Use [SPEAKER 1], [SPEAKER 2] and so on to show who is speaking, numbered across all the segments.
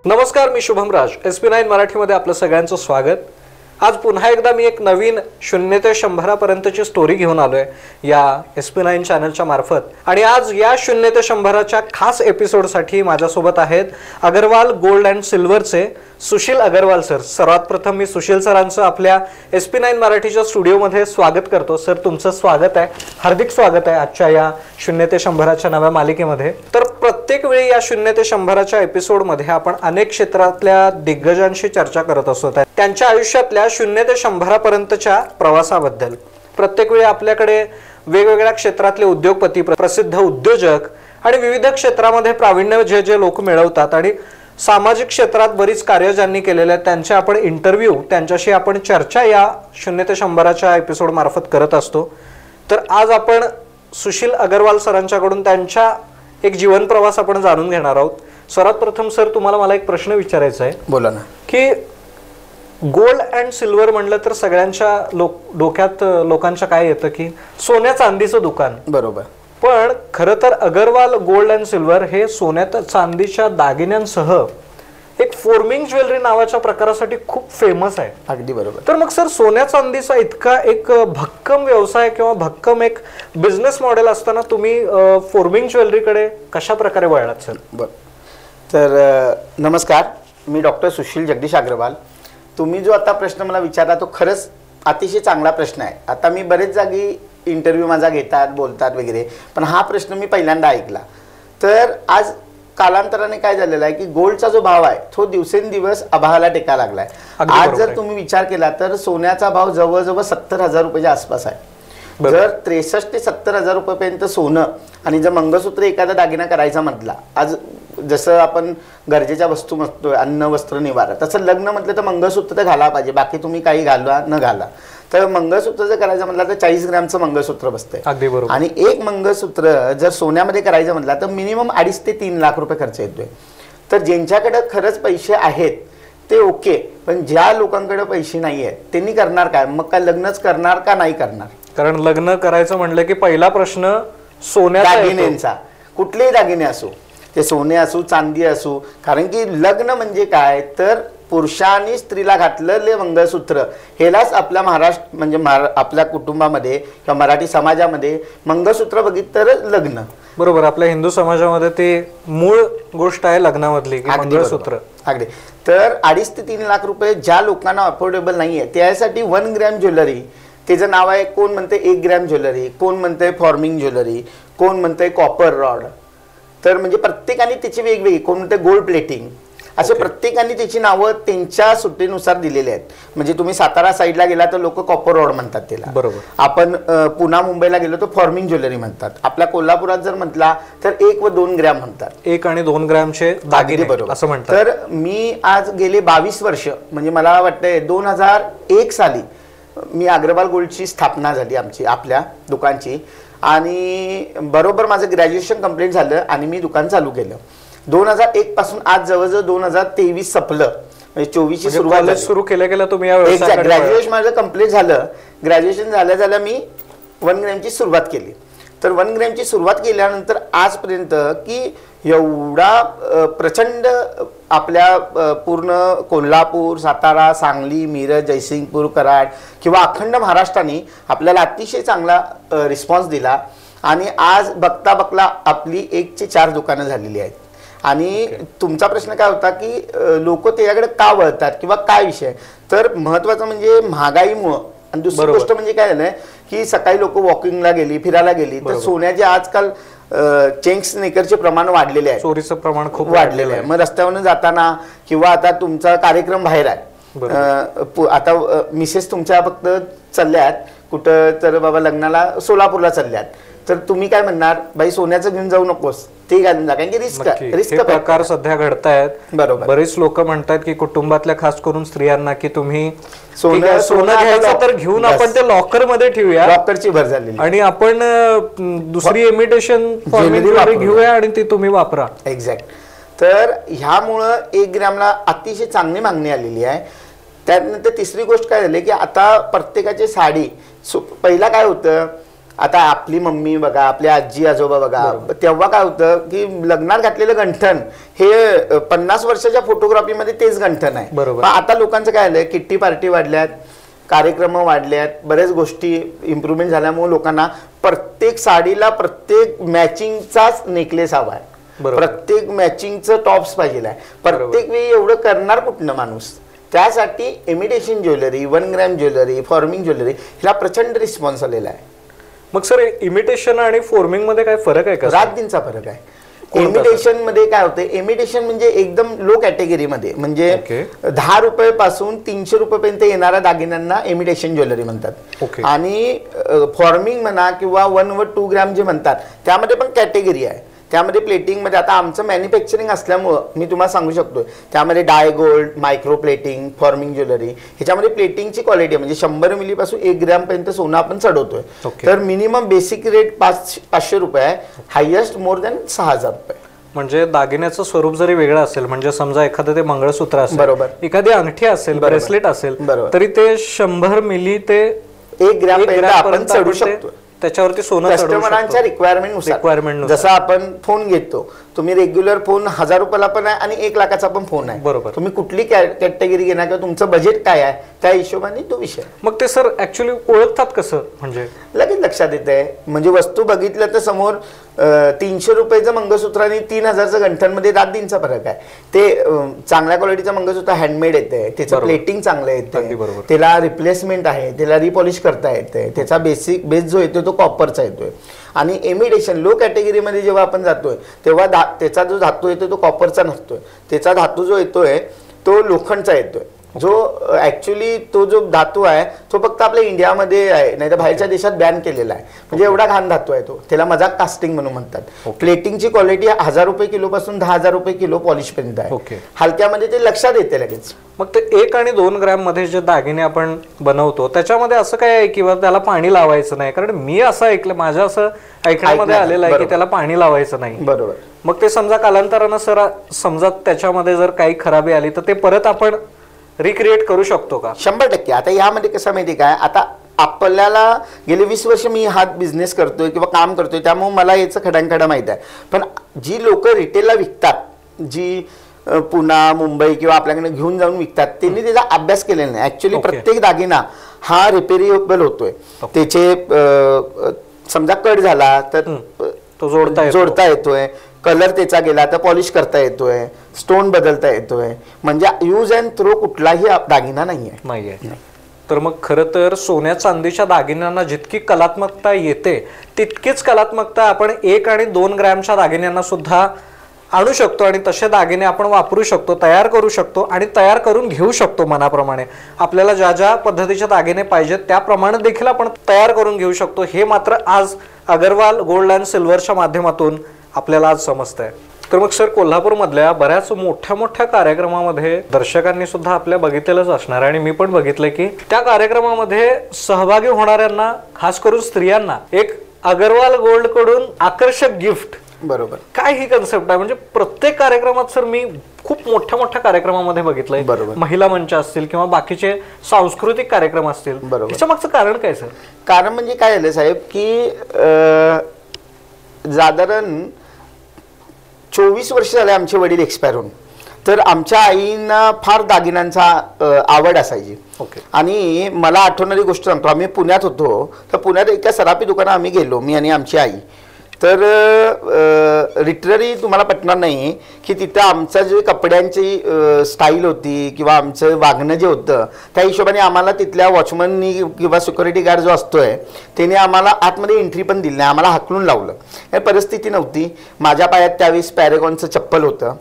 [SPEAKER 1] नमस्कार, मी शुभम राज. SP9 मराठीमध्ये आपलं सगळ्यांचं स्वागत. आज पुन्हा एकदा मी एक नवीन 0 ते 100 पर्यंतची स्टोरी घेऊन आलोय या SP9 चॅनलच्या मार्फत. आणि आज या 0 ते 100च्या खास एपिसोडसाठी माझ्यासोबत आहेत अगरवाल गोल्ड अँड सिल्वरचे सुशील अगरवाल सर. सर्वात प्रथम मी सुशील सरांचं आपल्या SP9 मराठीच्या स्टुडिओमध्ये स्वागत करतो. सर, तुमचं स्वागत आहे, हार्दिक स्वागत आहे आजच्या या 0 ते 100च्या नव्या मालिकेमध्ये. तर प्रत्येक वेळी या 0 ते 100च्या एपिसोडमध्ये आपण अनेक क्षेत्रातल्या दिग्गजांशी चर्चा करत असतो, त्यांच्या आयुष्यातल्या 0 ते 100 पर्यंतच्या प्रवासाबद्दल. प्रत्येक वेळी आपल्याकडे वेगवेगळ्या क्षेत्रातले उद्योगपती, प्रसिद्ध उद्योजक आणि विविध क्षेत्रामध्ये प्रावीण्य जे लोक मिळवतात आणि सामाजिक क्षेत्रात बरीच कार्य ज्यांनी केलेले आहेत त्यांचे आपण इंटरव्ह्यू, त्यांच्याशी आपण चर्चा या 0 ते 100च्या एपिसोड मार्फत करत असतो. तर आज आपण सुशील अगरवाल सरांच्याकडून त्यांच्या एक जीवन प्रवास आपण जाणून घेणार आहोत. सर्वात प्रथम सर, तुम्हाला मला एक प्रश्न विचारायचा आहे.
[SPEAKER 2] बोला ना.
[SPEAKER 1] की गोल्ड अँड सिल्वर म्हणलं तर सगळ्यांच्या डोक्यात लोकांच्या काय येतं की सोन्या चांदीचं दुकान.
[SPEAKER 2] बरोबर.
[SPEAKER 1] पण खरं तर अगरवाल गोल्ड अँड सिल्वर हे सोन्या चांदीच्या दागिन्यांसह एक फॉर्मिंग ज्वेलरी नावाच्या प्रकारासाठी खूप फेमस आहे.
[SPEAKER 2] अगदी बरोबर.
[SPEAKER 1] तर मग सर, सोन्या चांदीचा इतका एक भक्कम व्यवसाय किंवा भक्कम एक बिझनेस मॉडेल असताना तुम्ही फॉर्मिंग ज्वेलरीकडे कशा प्रकारे वळलात सर?
[SPEAKER 2] बर. तर नमस्कार, मी डॉक्टर सुशील जगदीश अग्रवाल. तुम्ही जो आता प्रश्न मला विचारला तो खरंच अतिशय चांगला प्रश्न आहे. आता मी बरेच जागी इंटरव्ह्यू माझा घेतात, बोलतात वगैरे, पण हा प्रश्न मी पहिल्यांदा ऐकला. तर आज कालांतराने काय झालेलं आहे की गोल्डचा जो भाव आहे तो दिवसेंदिवस अभावाला टेका लागलाय. आज जर तुम्ही विचार केला तर सोन्याचा भाव जवळजवळ 70,000 रुपयाच्या आसपास आहे. जर 63 ते 70,000 रुपयापर्यंत सोनं आणि जर मंगळसूत्र एखादा दागिना करायचा म्हटला, आज जसं आपण गरजेच्या वस्तू म्हणतोय अन्न वस्त्र निवारा, तसं लग्न म्हटलं तर मंगळसूत्र तर घाला पाहिजे, बाकी तुम्ही काही घालवा न घाला. तर मंगळसूत्र जर करायचं म्हटलं तर 40 ग्रॅमचं मंगळसूत्र बसतंय.
[SPEAKER 1] अगदी बरोबर.
[SPEAKER 2] आणि एक मंगळसूत्र जर सोन्यामध्ये करायचं म्हटलं तर मिनिमम 2.5 ते 3 लाख रुपये खर्च येतोय. तर ज्यांच्याकडे खरंच पैसे आहेत ते ओके, पण ज्या लोकांकडे पैसे नाही आहेत त्यांनी करणार काय? मग काय लग्नच करणार का नाही करणार?
[SPEAKER 1] कारण लग्न करायचं म्हणलं की पहिला प्रश्न सोन्याचा,
[SPEAKER 2] दागिन्यांचा. कुठलेही दागिने असो, ते सोने असो चांदी असो. कारण की लग्न म्हणजे काय तर पुरुषांनी स्त्रीला घातलेले मंगळसूत्र, हेलाच आपल्या महाराष्ट्र म्हणजे आपल्या कुटुंबामध्ये किंवा मराठी समाजामध्ये मंगळसूत्र बघितलं तर लग्न.
[SPEAKER 1] बरोबर. आपल्या हिंदू समाजामध्ये ते मूळ गोष्ट आहे लग्नामधली मंगळसूत्र.
[SPEAKER 2] अगदी. तर 2.5 ते 3 लाख रुपये ज्या लोकांना अफोर्डेबल नाहीये त्यासाठी 1 ग्रॅम ज्वेलरी, त्याचं नाव आहे, कोण म्हणते 1 ग्रॅम ज्वेलरी, कोण म्हणते फॉर्मिंग ज्वेलरी, कोण म्हणते कॉपर रॉड. तर म्हणजे प्रत्येकाने त्याची वेगवेगळी, कोण म्हणते गोल्ड प्लेटिंग, असे प्रत्येकाने त्याची नावं त्यांच्या सुट्टीनुसार दिलेली आहेत. म्हणजे तुम्ही सातारा साईडला गेला तर लोक कॉपर रॉड म्हणतात त्याला.
[SPEAKER 1] बरोबर.
[SPEAKER 2] आपण पुणा मुंबईला गेलो तर फॉर्मिंग ज्वेलरी म्हणतात. आपल्या कोल्हापुरात जर म्हटला तर 1 व 2 ग्रॅम म्हणतात.
[SPEAKER 1] 1 आणि 2 ग्रॅमचे दागिने
[SPEAKER 2] बरोबर
[SPEAKER 1] असं म्हणतात.
[SPEAKER 2] तर मी आज गेले 22 वर्ष, म्हणजे मला वाटतंय 2001 साली मी अग्रवाल गोल्डची स्थापना झाली आमची, आपल्या दुकानची. आणि बरोबर माझं ग्रॅज्युएशन कंप्लीट झालं आणि मी दुकान चालू केलं. 2001 पासून आज जवळजवळ 2023 संपलं, म्हणजे 24ची सुरुवात
[SPEAKER 1] सुरू केलं तुम्ही.
[SPEAKER 2] ग्रॅज्युएशन माझं कंप्लीट झालं. ग्रॅज्युएशन झाल्या मी 1 ग्रॅमची सुरुवात केली. तर 1 ग्रॅमची सुरुवात केल्यानंतर आजपर्यंत की एवढा प्रचंड आपल्या पूर्ण कोल्हापूर, सातारा, सांगली, मिरज, जयसिंगपूर, कराड किंवा अखंड महाराष्ट्राने आपल्याला अतिशय चांगला रिस्पॉन्स दिला. आणि आज बघता बघता आपली 1 ते 4 दुकानं झालेली आहेत. आणि तुमचा प्रश्न काय होता की लोक त्याच्याकडे का वळतात किंवा काय विषय, तर महत्वाचं म्हणजे महागाईमुळं. आणि दुसरी गोष्ट म्हणजे काय झालंय की सकाळी लोक वॉकिंगला गेली, फिरायला गेली, तर सोन्याचे आजकाल चेन स्नेकरचे प्रमाण वाढलेले आहे,
[SPEAKER 1] चोरीचं प्रमाण खूप
[SPEAKER 2] वाढलेलं आहे. मग रस्त्यावरून जाताना किंवा आता तुमचा कार्यक्रम बाहेर आहे, आता मिसेस तुमच्या फक्त चालल्यात कुठं तर बाबा लग्नाला सोलापूरला चालल्यात, तर तुम्ही काय म्हणणार, बाई सोन्याचं घेऊन जाऊ नकोस, ते घालून जा, कारण की रिस्क
[SPEAKER 1] प्रकार सध्या घडतायत.
[SPEAKER 2] बरोबर.
[SPEAKER 1] बरेच लोक म्हणतात की कुटुंबातल्या खास करून स्त्रियांना की तुम्ही
[SPEAKER 2] सोनं
[SPEAKER 1] घ्यायचं तर घेऊन आपण ते लॉकर मध्ये ठेवूया,
[SPEAKER 2] लॉकरची भर झाली,
[SPEAKER 1] आणि आपण दुसरी इमिटेशन घेऊया आणि ती तुम्ही वापरा.
[SPEAKER 2] एक्झॅक्ट. तर ह्यामुळं 1 ग्रॅमला अतिशय चांगली मागणी आलेली आहे. त्यानंतर तिसरी गोष्ट काय झाली की आता प्रत्येकाची साडी, पहिला काय होतं आता आपली मम्मी बघा, आपली आजी आजोबा बघा, तेव्हा काय होतं की लग्नात घातलेलं गंठन हे 50 वर्षाच्या फोटोग्राफीमध्ये तेच गंठन आहे. पण आता लोकांचं काय आलंय, किट्टी पार्टी वाढल्यात, कार्यक्रम वाढल्यात, बऱ्याच गोष्टी इम्प्रूव्हमेंट झाल्यामुळे लोकांना प्रत्येक साडीला प्रत्येक मॅचिंगचाच नेकलेस हवा आहे, प्रत्येक मॅचिंगचं टॉप्स पाहिजे आहे. प्रत्येक वेळी एवढं करणार कुठनं माणूस? त्यासाठी imitation jewellery, 1 gram jewellery, forming jewellery ह्याला प्रचंड रिस्पॉन्स आलेला आहे.
[SPEAKER 1] मग सर इमिटेशन आणि फॉर्मिंग मध्ये काय फरक आहे का?
[SPEAKER 2] रात-दिनचा फरक आहे. इमिटेशन मध्ये काय होतं, इमिटेशन म्हणजे एकदम लो कॅटेगरीमध्ये, म्हणजे 10 रुपये पासून 300 रुपयेपर्यंत येणाऱ्या दागिन्यांना इमिटेशन ज्वेलरी म्हणतात. आणि फॉर्मिंग म्हणा किंवा 1 व 2 ग्रॅम जे म्हणतात त्यामध्ये पण कॅटेगरी आहे. त्यामध्ये प्लेटिंगमध्ये आता आमचं मॅन्युफॅक्चरिंग असल्यामुळं मी तुम्हाला सांगू शकतो, त्यामध्ये die gold, micro plating, forming jewellery ह्याच्यामध्ये प्लेटिंगची क्वालिटी म्हणजे 100 मिलीपासून 1 ग्रॅमपर्यंत सोनं आपण चढवतोय. तर मिनिमम बेसिक रेट 500 रुपये आहे, हायएस्ट मोर दॅन 6000 रुपये.
[SPEAKER 1] म्हणजे दागिन्याचं स्वरूप जरी वेगळं असेल, म्हणजे समजा एखादं ते मंगळसूत्र असेल,
[SPEAKER 2] बरोबर,
[SPEAKER 1] एखादी अंगठी असेल, ब्रेसलेट असेल, तरी ते 100 मिली ते
[SPEAKER 2] 1 ग्रॅम पर्यंत आपण चढू शकतो.
[SPEAKER 1] त्याच्यावरती सोनं
[SPEAKER 2] कस्टमरांच्या रिक्वायरमेंट जसं आपण फोन घेतो, तुम्ही रेग्युलर फोन 1000 रुपयाला पण आहे आणि 1 लाखाचा पण फोन आहे.
[SPEAKER 1] बरोबर.
[SPEAKER 2] तुम्ही कुठली कॅटेगरी घेणार किंवा तुमचं बजेट काय आहे त्या हिशोबाने तो विषय.
[SPEAKER 1] मग ते सर ऍक्च्युली ओळखतात कसं? म्हणजे
[SPEAKER 2] लगेच लक्षात येत आहे. म्हणजे वस्तू बघितलं तर समोर 300 रुपयाचं मंगळसूत्र आणि 3000चं गंठनमध्ये रात-दिनचा फरक आहे. ते चांगल्या क्वालिटीचं मंगळसूत्र हँडमेड येते, त्याचं प्लेटिंग चांगलं येते, त्याला रिप्लेसमेंट आहे, त्याला रिपॉलिश करता येते, त्याचा बेस जो येतो तो कॉपरचा येतोय. आणि इमिटेशन लो कॅटेगरीमध्ये जेव्हा आपण जातोय तेव्हा त्याचा जो धातू येतो तो कॉपरचा नसतोय, त्याचा धातू जो येतोय तो लोखंडचा येतोय. जो ऍक्च्युली तो जो धातू आहे तो फक्त आपल्या इंडियामध्ये आहे, नाही तर बाहेरच्या देशात बॅन केलेला आहे. म्हणजे एवढा घाण धातू आहे तो, त्याला मजाक कास्टिंग म्हणून म्हणतात. प्लेटिंगची क्वालिटी 1000 रुपये किलो पासून 10,000 रुपये किलो पॉलिश पर्यंत आहे. हलक्यामध्ये ते लक्षात येते लगेच.
[SPEAKER 1] मग ते 1 आणि 2 ग्रॅम मध्ये जे दागिने आपण बनवतो त्याच्यामध्ये असं काय आहे किंवा त्याला पाणी लावायचं नाही? कारण मी असं ऐकलं, माझ्या असं ऐकण्यामध्ये आलेलं आहे की त्याला पाणी लावायचं नाही.
[SPEAKER 2] बरोबर.
[SPEAKER 1] मग ते समजा कालांतरानं सर समजा त्याच्यामध्ये जर काही खराबी आली तर ते परत आपण रिक्रिएट करू शकतो का?
[SPEAKER 2] 100%. आता यामध्ये कसं माहिती काय, आता आपल्याला गेले 20 वर्ष मी हा बिझनेस करतोय किंवा काम करतोय, त्यामुळे मला याचं खडानखडा माहित आहे. पण जी लोक रिटेलला विकतात, जी पुणे, मुंबई किंवा आपल्याकडे घेऊन जाऊन विकतात, त्यांनी त्याचा अभ्यास केलेला नाही. ऍक्च्युली प्रत्येक दागिना हा रिपेरेबल होतोय. त्याचे समजा कट झाला तर
[SPEAKER 1] तो जोडता
[SPEAKER 2] येतोय, कलर त्याचा गेला तर पॉलिश करता येतोय, स्टोन बदलता येतोय. म्हणजे यूज अँड थ्रो कुठलाही दागिना नाहीये.
[SPEAKER 1] तर मग खरं तर सोन्या चांदीच्या दागिन्यांना जितकी कलात्मकता येते तितकीच कलात्मकता आपण 1 आणि 2 ग्रॅमच्या दागिन्यांना सुद्धा आणू शकतो आणि तसे दागिने आपण वापरू शकतो, तयार करू शकतो आणि तयार करून घेऊ शकतो मनाप्रमाणे. आपल्याला ज्या ज्या पद्धतीचे दागिने पाहिजेत त्याप्रमाणे देखील आपण तयार करून घेऊ शकतो. हे मात्र आज अगरवाल गोल्ड अँड सिल्वरच्या माध्यमातून आपल्याला आज समजतंय. तर मग सर कोल्हापूरमधल्या बऱ्याच मोठ्या कार्यक्रमामध्ये दर्शकांनी सुद्धा आपल्या बघितलेलंच असणार आणि मी पण बघितलंय की त्या कार्यक्रमामध्ये सहभागी होणाऱ्यांना, खास करून स्त्रियांना, एक अगरवाल गोल्ड कडून आकर्षक गिफ्ट.
[SPEAKER 2] बरोबर.
[SPEAKER 1] काय ही कन्सेप्ट आहे? म्हणजे प्रत्येक कार्यक्रमात सर मी खूप मोठ्या कार्यक्रमामध्ये बघितलंय, महिला मंच असतील किंवा बाकीचे सांस्कृतिक कार्यक्रम असतील. त्याच्या मागचं कारण काय सर?
[SPEAKER 2] कारण म्हणजे काय झालं साहेब की साधारण 24 वर्ष झाले आमचे वडील एक्सपायर होऊन. तर आमच्या आईंना फार दागिन्यांचा आवड असायची. आणि मला आठवणारी गोष्ट सांगतो, आम्ही पुण्यात होतो, तर पुण्यात एका सराफी दुकानात आम्ही गेलो, मी आणि आमची आई. तर लिटरली तुम्हाला पटणार नाही की तिथं आमचं जे कपड्यांची स्टाईल होती किंवा आमचं वागणं जे होतं त्या हिशोबाने आम्हाला तिथल्या वॉचमननी किंवा सिक्युरिटी गार्ड जो असतोय त्याने आम्हाला आतमध्ये एंट्री पण दिली नाही, आम्हाला हाकलून लावलं. हे परिस्थिती नव्हती. माझ्या पायात त्यावेळेस पॅरेगॉनचं चप्पल होतं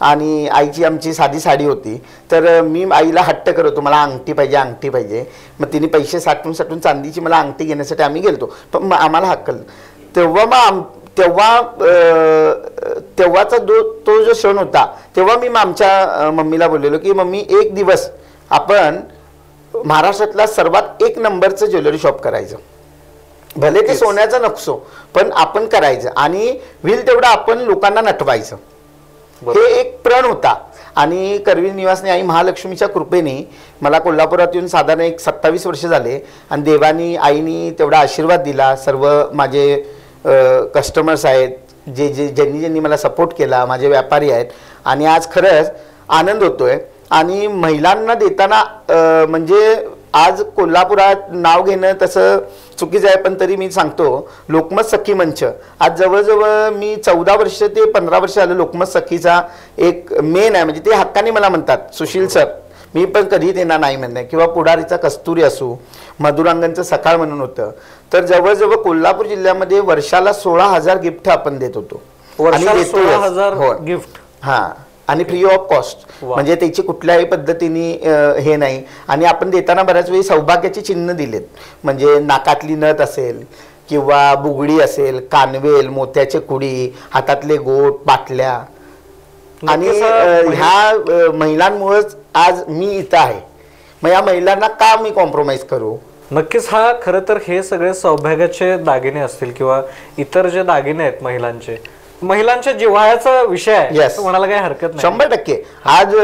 [SPEAKER 2] आणि आईची आमची साधी साडी होती. तर मी आईला हट्ट करत होतो, मला अंगठी पाहिजे. मग तिने पैसे साठवून चांदीची मला अंगठी घेण्यासाठी आम्ही गेलतो, पण आम्हाला हक्कल. तेव्हाचा तो जो क्षण होता, तेव्हा मी आमच्या मम्मीला बोललेलो की मम्मी, एक दिवस आपण महाराष्ट्रातला सर्वात 1 नंबरचं ज्वेलरी शॉप करायचं. भले ते सोन्याचं नसो, पण आपण करायचं आणि होईल तेवढं आपण लोकांना नटवायचं. हे एक प्रण होता. आणि करवीर निवासने आई महालक्ष्मीच्या कृपेने मला कोल्हापुरात येऊन साधारण एक 27 वर्ष झाले आणि देवानी आईनी तेवढा आशीर्वाद दिला. सर्व माझे कस्टमर्स आहेत ज्यांनी मला सपोर्ट केला, माझे व्यापारी आहेत आणि आज खरंच आनंद होतोय. आणि महिलांना देताना म्हणजे आज कोल्हापुरात नाव घेणं तसं चुकीचं आहे, पण तरी मी सांगतो लोकमत सखी मंच आज जवळजवळ मी 14 वर्ष ते 15 वर्ष झालं लोकमत सखीचा एक मेन आहे. म्हणजे ते हक्काने मला म्हणतात सुशील सर, मी पण कधी त्यांना नाही म्हणणार. किंवा पुढारीचा कस्तुरी असू, मधुरांगणचं सकाळ म्हणून होतं. तर जवळजवळ कोल्हापूर जिल्ह्यामध्ये वर्षाला 16,000 गिफ्ट आपण देत होतो.
[SPEAKER 1] वर्षाला 16,000 गिफ्ट.
[SPEAKER 2] हां, आणि फ्री ऑफ कॉस्ट, म्हणजे त्याची कुठल्याही पद्धतीने हे नाही. आणि आपण देताना बऱ्याच वेळी सौभाग्याची चिन्ह दिलेत, म्हणजे नाकातली नथ असेल किंवा बुगडी असेल, कानवेल, मोत्याचे कुडी, हातातले गोट, बाटल्या. आणि ह्या महिलांमुळेच आज मी इथं आहे. मग या महिलांना का मी कॉम्प्रोमाइज करू?
[SPEAKER 1] नक्कीच. हा खरं तर हे सगळे सौभाग्याचे दागिने असतील किंवा इतर जे दागिने आहेत महिलांच्या जिव्हाळ्याचा विषय आहे, म्हणायला काही हरकत नाही.
[SPEAKER 2] 100%. आज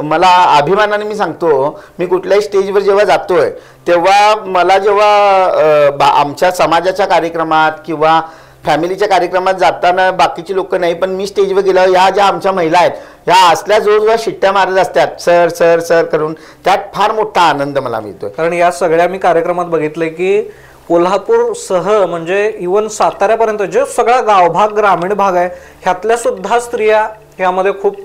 [SPEAKER 2] मला अभिमानाने मी सांगतो, मी कुठल्याही स्टेजवर जेव्हा जातोय तेव्हा मला जेव्हा आमच्या समाजाच्या कार्यक्रमात किंवा फॅमिलीच्या कार्यक्रमात जाताना बाकीची लोक नाही, पण मी स्टेजवर गेल्यावर या ज्या आमच्या महिला आहेत ह्या असल्या जोर शिट्ट्या मारत असतात सर सर सर करून, त्यात फार मोठा आनंद मला मिळतोय.
[SPEAKER 1] कारण या सगळ्या मी कार्यक्रमात बघितलंय की कोल्हापूर सह म्हणजे इवन साताऱ्यापर्यंत जे सगळा गावभाग ग्रामीण भाग आहे ह्यातल्या सुद्धा स्त्रिया ह्यामध्ये खूप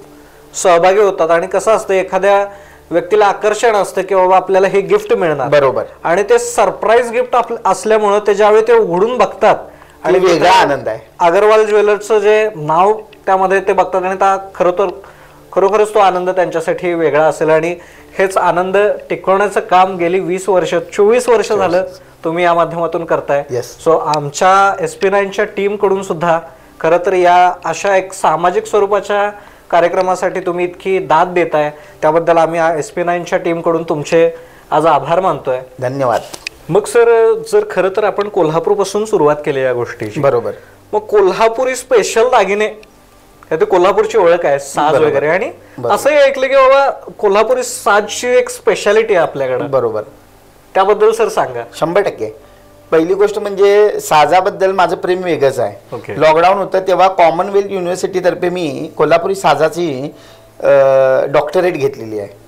[SPEAKER 1] सहभागी होतात. आणि कसं असतं, एखाद्या व्यक्तीला आकर्षण असतं की बाबा आपल्याला हे गिफ्ट मिळणार,
[SPEAKER 2] बरोबर,
[SPEAKER 1] आणि ते सरप्राईज गिफ्ट असल्यामुळं ते ज्यावेळी ते उघडून बघतात
[SPEAKER 2] आणि वेगळा आनंद आहे.
[SPEAKER 1] अगरवाल ज्वेलर्सचं जे नाव त्यामध्ये ते बघतात आणि त्या खरोखरच तो आनंद त्यांच्यासाठी वेगळा असेल. आणि हेच आनंद टिकवण्याचं काम गेली 20 वर्ष 24 वर्ष झालं तुम्ही या माध्यमातून करताय. सो आमच्या SP9च्या टीम कडून सुद्धा खरं तर या अशा एक सामाजिक स्वरूपाच्या कार्यक्रमासाठी तुम्ही इतकी दाद देताय त्याबद्दल आम्ही SP9च्या टीम कडून तुमचे आज आभार मानतोय.
[SPEAKER 2] धन्यवाद.
[SPEAKER 1] मग सर, जर खरं तर आपण कोल्हापूर पासून सुरुवात केली या गोष्टीची,
[SPEAKER 2] बरोबर,
[SPEAKER 1] मग कोल्हापुरी स्पेशल दागिने ते कोल्हापूरची ओळख आहे, साज वगैरे, आणि असंही ऐकलं की बाबा कोल्हापुरी साजची एक स्पेशालिटी आहे आपल्याकडे,
[SPEAKER 2] बरोबर,
[SPEAKER 1] त्याबद्दल सर सांगा.
[SPEAKER 2] 100%. पहिली गोष्ट म्हणजे साजाबद्दल माझं प्रेम वेगळंच आहे. लॉकडाऊन होतं तेव्हा कॉमनवेल्थ युनिव्हर्सिटीतर्फे मी कोल्हापुरी साजाची डॉक्टरेट घेतलेली आहे.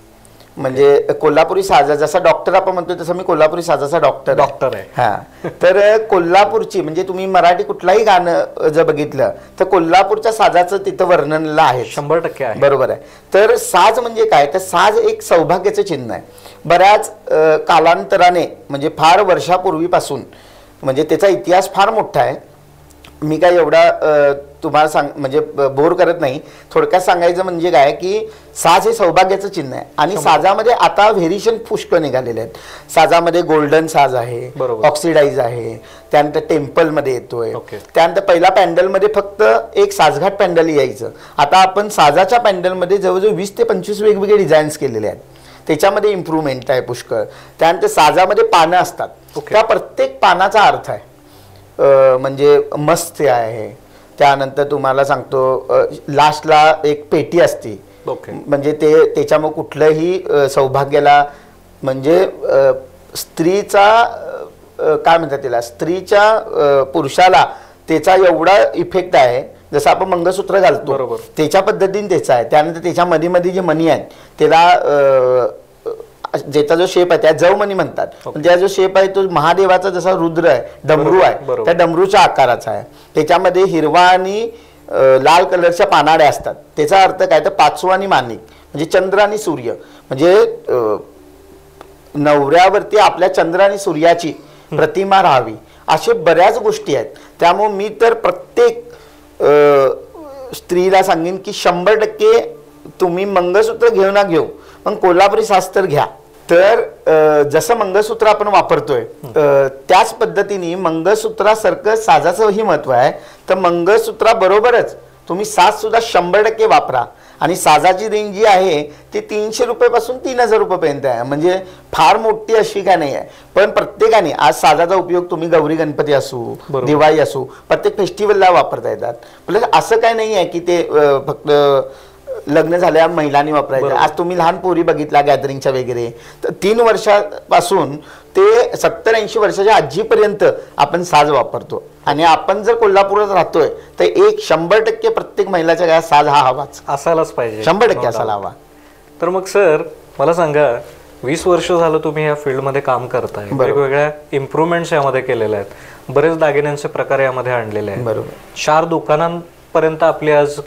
[SPEAKER 2] म्हणजे कोल्हापुरी साजा जसा डॉक्टर आपण म्हणतो तसं मी कोल्हापुरी साजाचा डॉक्टर आहे. हा, तर कोल्हापूरची म्हणजे तुम्ही मराठी कुठलाही गाणं जर बघितलं तर कोल्हापूरच्या साजाचं तिथं वर्णनला आहे.
[SPEAKER 1] 100% आहे.
[SPEAKER 2] बरोबर आहे. तर साज म्हणजे काय, तर साज एक सौभाग्याचं चिन्ह आहे. बऱ्याच कालांतराने म्हणजे फार वर्षापूर्वीपासून म्हणजे त्याचा इतिहास फार मोठा आहे. मी काय एवढा तुम्हाला म्हणजे बोर करत नाही. थोडक्यात सांगायचं म्हणजे काय की साज हे सौभाग्याचं चिन्ह आहे. आणि साजामध्ये आता व्हेरिएशन पुष्कळ निघालेले आहेत. साजामध्ये गोल्डन साज आहे, ऑक्सिडाइज आहे, त्यानंतर टेम्पलमध्ये येतोय, त्यानंतर पहिला पॅन्डलमध्ये फक्त एक साजघाट पॅन्डल यायचं. आता आपण साजाच्या पॅन्डलमध्ये जवळजवळ 20 ते 25 वेगवेगळे डिझाईन्स केलेले आहेत. त्याच्यामध्ये इम्प्रूव्हमेंट आहे पुष्कळ. त्यानंतर साजामध्ये पानं असतात, त्या प्रत्येक पानाचा अर्थ आहे. म्हणजे मस्त आहे. त्यानंतर तुम्हाला सांगतो लास्टला एक पेटी असते, म्हणजे त्याच्यामुळे कुठलंही सौभाग्याला म्हणजे स्त्रीचा काय म्हणतात त्याला, स्त्रीच्या पुरुषाला त्याचा एवढा इफेक्ट आहे. जसं आपण मंगळसूत्र घालतो त्याच्या पद्धतीने त्याचा आहे. त्यानंतर त्याच्या मध्ये जे मणी आहेत त्याला ज्याचा जो शेप आहे त्या जवमणी म्हणतात. त्या जो शेप आहे तो महादेवाचा जसा रुद्र आहे, डमरू आहे, त्या डमरूच्या आकाराचा आहे. त्याच्यामध्ये हिरवा आणि लाल कलरच्या पानाड्या असतात. त्याचा अर्थ काय, तर पाचवा आणि माणिक म्हणजे चंद्र आणि सूर्य, म्हणजे नवऱ्यावरती आपल्या चंद्र आणि सूर्याची प्रतिमा राहावी, अशा बऱ्याच गोष्टी आहेत. त्यामुळे मी तर प्रत्येक स्त्रीला सांगेन की 100% तुम्ही मंगळसूत्र घेऊ ना घेऊ पण कोल्हापुरी साज तर घ्या. तर जसं मंगळसूत्र आपण वापरतोय त्याच पद्धतीने मंगळसूत्रासारखं साजाचंही महत्व आहे. तर मंगळसूत्राबरोबरच तुम्ही साज सुद्धा 100% वापरा. आणि साजाची रेंज जी आहे ती 300 रुपयापासून 3000 रुपयापर्यंत आहे. म्हणजे फार मोठी अशी काय नाही आहे. पण प्रत्येकाने आज साजाचा उपयोग तुम्ही गौरी गणपती असू, दिवाळी असू, प्रत्येक फेस्टिवलला वापरता येतात. प्लस असं काय नाही आहे की ते फक्त लग्न झाल्या महिलांनी वापरायचं. आज तुम्ही लहान पोरी बघितला गॅदरिंगच्या वगैरे, तर 3 वर्षापासून ते 70-80 वर्षाच्या आजीपर्यंत आपण साज वापरतो. आणि आपण जर कोल्हापुरात राहतोय तर 100% प्रत्येक महिलाच्या गळ्यात साज हा हवाच,
[SPEAKER 1] असायलाच पाहिजे,
[SPEAKER 2] 100% असायला हवा.
[SPEAKER 1] तर मग सर मला सांगा, 20 वर्ष झालं तुम्ही या फील्डमध्ये काम करताय, वेगवेगळ्या इम्प्रूव्हमेंट्स यामध्ये केलेल्या आहेत, बरेच दागिन्यांचे प्रकार यामध्ये आणलेले आहेत.
[SPEAKER 2] बरोबर.
[SPEAKER 1] 4 दुकानांपर्यंत आपली आज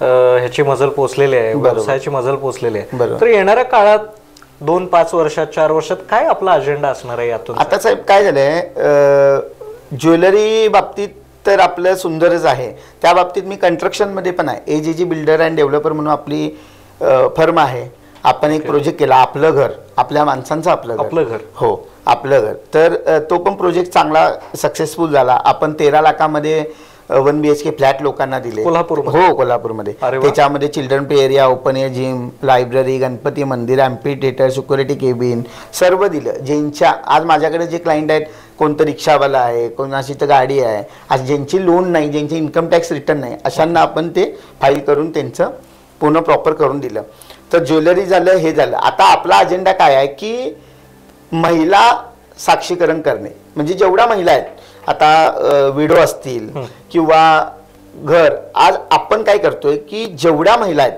[SPEAKER 1] ह्याची मजल पोचलेली आहे, व्यवसायाची मजल पोचलेली आहे. तर येणाऱ्या काळात 2-5 वर्षात 4 वर्षात काय आपला अजेंडा असणार आहे यातून?
[SPEAKER 2] आता साहेब काय झालंय, ज्वेलरी बाबतीत तर आपलं सुंदरच आहे. त्या बाबतीत मी कन्स्ट्रक्शनमध्ये पण आहे. AJG बिल्डर अँड डेव्हलपर म्हणून आपली फर्म आहे. आपण एक प्रोजेक्ट केला, आपलं घर, आपल्या माणसांचं आपलं घर. हो, आपलं घर. तर तो पण प्रोजेक्ट चांगला सक्सेसफुल झाला. आपण 13 लाखामध्ये 1 BHK फ्लॅट लोकांना दिले
[SPEAKER 1] कोल्हापूरमध्ये.
[SPEAKER 2] हो, कोल्हापूरमध्ये. त्याच्यामध्ये children play area, open air gym, library, Ganpati मंदिर, एम्पी थिएटर, सिक्युरिटी केबिन सर्व दिलं. ज्यांच्या आज माझ्याकडे जे क्लायंट आहेत, कोणतं रिक्षावाला आहे, कोणाची तर गाडी आहे, आज ज्यांची लोन नाही, ज्यांची इन्कम टॅक्स रिटर्न नाही, अशांना आपण ते फाईल करून त्यांचं पूर्ण प्रॉपर करून दिलं. तर ज्वेलरी झालं, हे झालं. आता आपला अजेंडा काय आहे की महिला साक्षीकरण करणे. म्हणजे जेवढ्या महिला आहेत, आता विडो असतील किंवा घर, आज आपण काय करतोय की जेवढ्या महिला आहेत,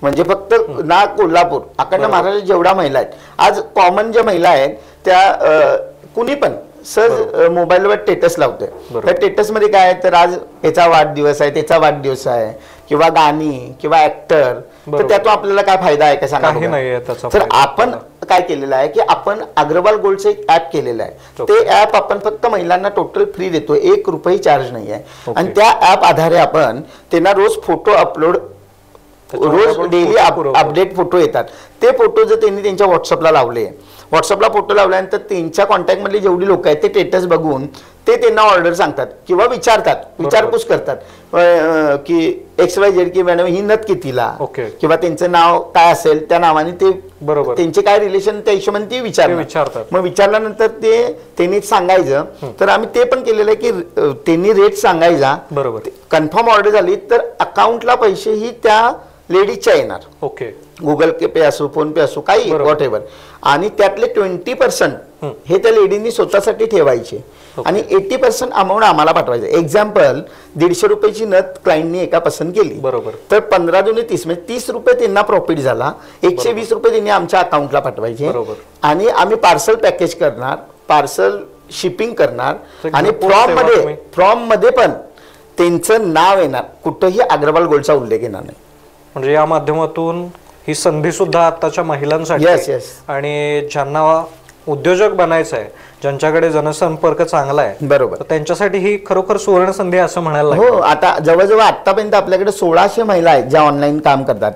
[SPEAKER 2] म्हणजे फक्त ना कोल्हापूर, अखंड महाराष्ट्रात जेवढ्या महिला आहेत, आज कॉमन ज्या महिला आहेत त्या कुणी पण सहज मोबाईलवर स्टेटस लावतोय. त्या स्टेटसमध्ये काय आहे, तर आज याचा वाढदिवस आहे, त्याचा वाढदिवस आहे, किंवा गाणी किंवा ऍक्टर, तर त्यातून आपल्याला काय फायदा आहे का सांगा. तर आपण काय केलेलं आहे की आपण अग्रवाल गोल्डचं एक ऍप केलेलं आहे. ते ऍप आपण फक्त महिलांना टोटल फ्री देतो, 1 रुपये चार्ज नाही आहे. आणि त्या ऍप आधारे आपण त्यांना रोज फोटो अपलोड, रोज डेली अपडेट फोटो येतात. ते फोटो जर त्यांनी त्यांच्या व्हॉट्सअपला लावले, व्हॉट्सअपला फोटो लावल्यानंतर त्यांच्या कॉन्टॅक्टमधले जेवढी लोक आहेत ते स्टेटस बघून ते त्यांना ऑर्डर सांगतात किंवा विचारतात, विचारपूस करतात की XYZ की मॅडम ही नथ कितीला, किंवा त्यांचं नाव काय असेल त्या नावाने ते त्यांचे काय रिलेशन त्या हिशोबाने ते विचारतात. मग विचारल्यानंतर ते त्यांनी सांगायचं. तर आम्ही ते पण केलेलं आहे की त्यांनी रेट सांगायचा, कन्फर्म ऑर्डर झाली तर अकाउंटला पैसे ही त्या लेडीजच्या येणार. गुगल पे असो, फोन पे असो, काही व्हॉट एव्हर. आणि त्यातले 20% हे त्या लेडींनी स्वतःसाठी ठेवायचे आणि 80% अमाऊंट आम्हाला पाठवायचं. एक्झाम्पल, 150 रुपयाची नथ क्लायंटनी एका पसंत केली, तर 15 दुने 30 म्हणजे 30 रुपये त्यांना प्रॉफिट झाला. 120 रुपये त्यांनी आमच्या अकाउंटला पाठवायचे. आणि आम्ही पार्सल पॅकेज करणार, पार्सल शिपिंग करणार. आणि फ्रॉम मध्ये पण त्यांचं नाव येणार, कुठंही अग्रवाल गोल्डचा उल्लेख येणार नाही.
[SPEAKER 1] म्हणजे या माध्यमातून ही संधी सुद्धा आताच्या महिलांसाठी आणि ज्यांना उद्योजक बनायचं आहे, ज्यांच्याकडे जनसंपर्क चांगला आहे, बरोबर, त्यांच्यासाठी ही खरोखर सुवर्ण संधी असं म्हणायला.
[SPEAKER 2] हो, आता जवळजवळ आतापर्यंत आपल्याकडे 1600 महिला आहेत ज्या ऑनलाईन काम करतात.